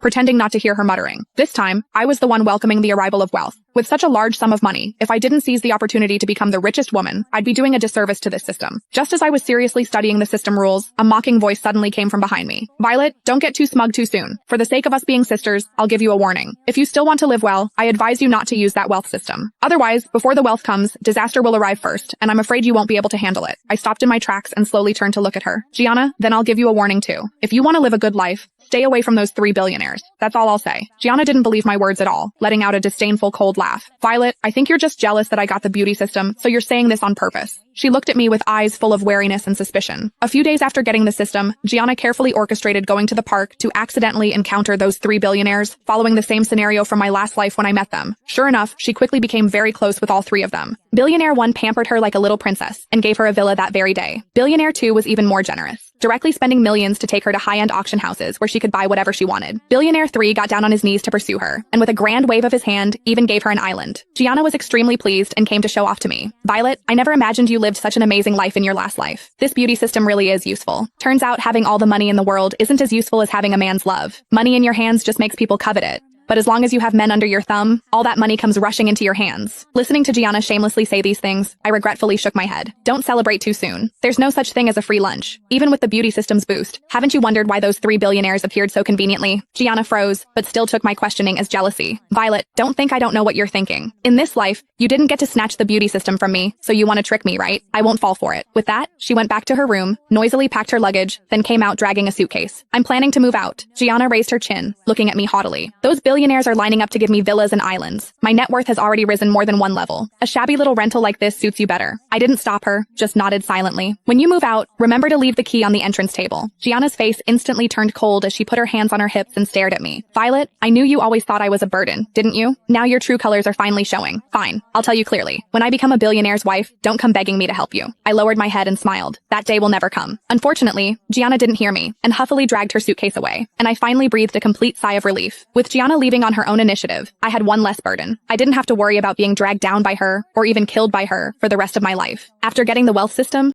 pretending not to hear her muttering. This time, I was the one welcoming the arrival of wealth. With such a large sum of money, if I didn't seize the opportunity to become the richest woman, I'd be doing a disservice to this system. Just as I was seriously studying the system rules, a mocking voice suddenly came from behind me. Violet, don't get too smug too soon. For the sake of us being sisters, I'll give you a warning. If you still want to live well, I advise you not to use that wealth system. Otherwise, before the wealth comes, disaster will arrive first, and I'm afraid you won't be able to handle it. I stopped in my tracks and slowly turned to look at her. Gianna, then I'll give you a warning too. If you want to live a good life, stay away from those 3 billionaires. That's all I'll say. Gianna didn't believe my words at all, letting out a disdainful cold laugh. Violet, I think you're just jealous that I got the beauty system, so you're saying this on purpose. She looked at me with eyes full of wariness and suspicion. A few days after getting the system, Gianna carefully orchestrated going to the park to accidentally encounter those 3 billionaires, following the same scenario from my last life when I met them. Sure enough, she quickly became very close with all 3 of them. Billionaire 1 pampered her like a little princess and gave her a villa that very day. Billionaire 2 was even more generous, directly spending millions to take her to high-end auction houses where she could buy whatever she wanted. Billionaire 3 got down on his knees to pursue her, and with a grand wave of his hand, even gave her an island. Gianna was extremely pleased and came to show off to me. Violet, I never imagined you lived such an amazing life in your last life. This beauty system really is useful. Turns out having all the money in the world isn't as useful as having a man's love. Money in your hands just makes people covet it. But as long as you have men under your thumb, all that money comes rushing into your hands. Listening to Gianna shamelessly say these things, I regretfully shook my head. Don't celebrate too soon. There's no such thing as a free lunch. Even with the beauty system's boost, haven't you wondered why those 3 billionaires appeared so conveniently? Gianna froze, but still took my questioning as jealousy. Violet, don't think I don't know what you're thinking. In this life, you didn't get to snatch the beauty system from me, so you want to trick me, right? I won't fall for it. With that, she went back to her room, noisily packed her luggage, then came out dragging a suitcase. I'm planning to move out. Gianna raised her chin, looking at me haughtily. Those billionaires are lining up to give me villas and islands. My net worth has already risen more than 1 level. A shabby little rental like this suits you better. I didn't stop her, just nodded silently. When you move out, remember to leave the key on the entrance table. Gianna's face instantly turned cold as she put her hands on her hips and stared at me. Violet, I knew you always thought I was a burden, didn't you? Now your true colors are finally showing. Fine, I'll tell you clearly. When I become a billionaire's wife, don't come begging me to help you. I lowered my head and smiled. That day will never come. Unfortunately, Gianna didn't hear me and huffily dragged her suitcase away, and I finally breathed a complete sigh of relief. With Gianna leaving on her own initiative, I had one less burden. I didn't have to worry about being dragged down by her or even killed by her for the rest of my life. After getting the wealth system,